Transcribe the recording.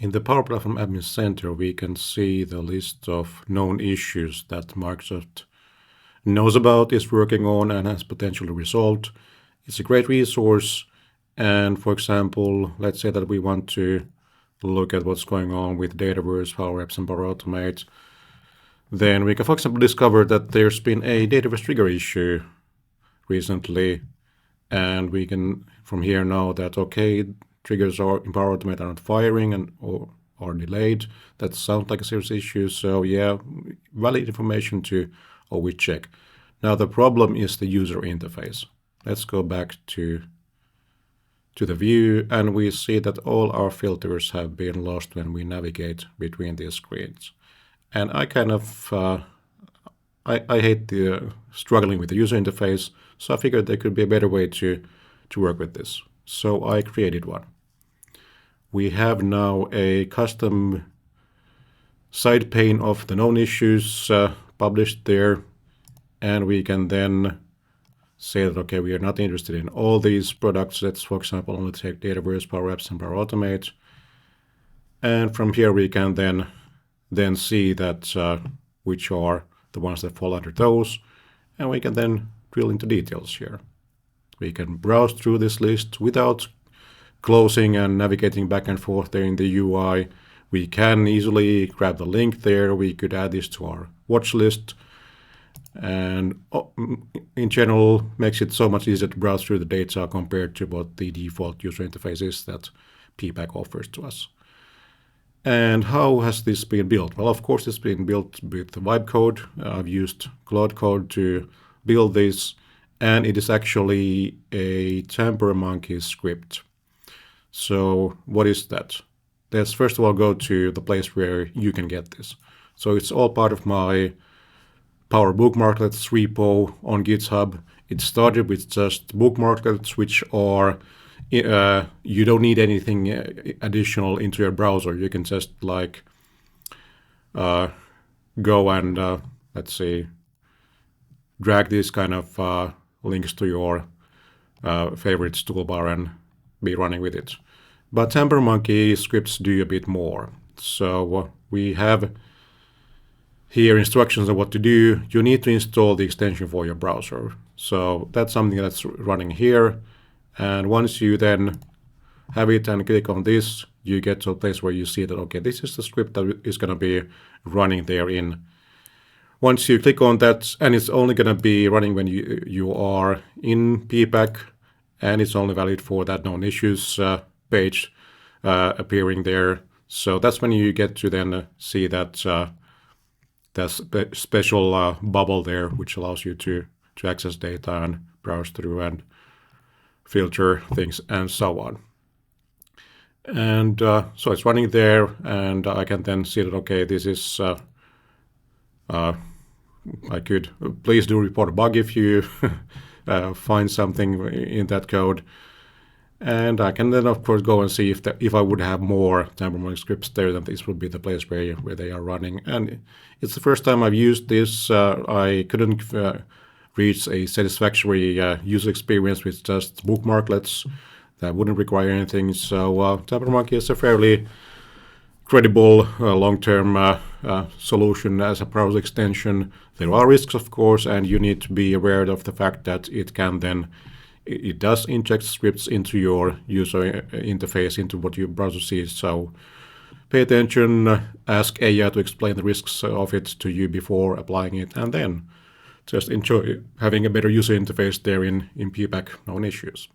In the Power Platform Admin Center, we can see the list of known issues that Microsoft knows about, is working on, and has potentially resolved. It's a great resource. And for example, let's say that we want to look at what's going on with Dataverse, Power Apps, and Power Automate. Then we can, for example, discover that there's been a Dataverse trigger issue recently. And we can, from here, know that, okay, triggers in Power Automate are not firing or are delayed. That sounds like a serious issue. So yeah, valid information to always check. Now the problem is the user interface. Let's go back to the view, and we see that all our filters have been lost when we navigate between these screens. And I kind of I hate the struggling with the user interface, so I figured there could be a better way to work with this. So I created one. We have now a custom side pane of the known issues published there, and we can then say that, okay, we are not interested in all these products. Let's, for example, only take Dataverse, Power Apps, and Power Automate. And from here, we can then see that which are the ones that fall under those, and we can then drill into details here. We can browse through this list without closing and navigating back and forth there in the UI. We can easily grab the link there. We could add this to our watch list. And in general, makes it so much easier to browse through the data compared to what the default user interface is that PPAC offers to us. And how has this been built? Well, of course, it's been built with Vibe code. I've used Cloud Code to build this, and it is actually a Tampermonkey script. So what is that? Let's first of all go to the place where you can get this. So it's all part of my Power Bookmarklets repo on GitHub. It started with just bookmarklets, which are you don't need anything additional into your browser. You can just like go and let's see, drag these kind of links to your favorites toolbar and be running with it. But Tampermonkey scripts do a bit more. So we have here instructions on what to do. You need to install the extension for your browser. So that's something that's running here. And once you then have it and click on this, you get to a place where you see that, okay, this is the script that is going to be running therein. Once you click on that, and it's only going to be running when you are in PPAC, and it's only valid for that known issues page appearing there. So that's when you get to then see that that special bubble there, which allows you to access data and browse through and filter things and so on. And so it's running there, and I can then see that, okay, this is, I could, please do report a bug if you find something in that code. And I can then, of course, go and see if I would have more Tampermonkey scripts there, then this would be the place where they are running. And it's the first time I've used this. I couldn't reach a satisfactory user experience with just bookmarklets. That wouldn't require anything. So Tampermonkey is a fairly credible long-term solution as a browser extension. There are risks, of course, and you need to be aware of the fact that it does inject scripts into your user interface, into what your browser sees. So pay attention, ask AI to explain the risks of it to you before applying it, and then just enjoy having a better user interface there in PPAC known issues.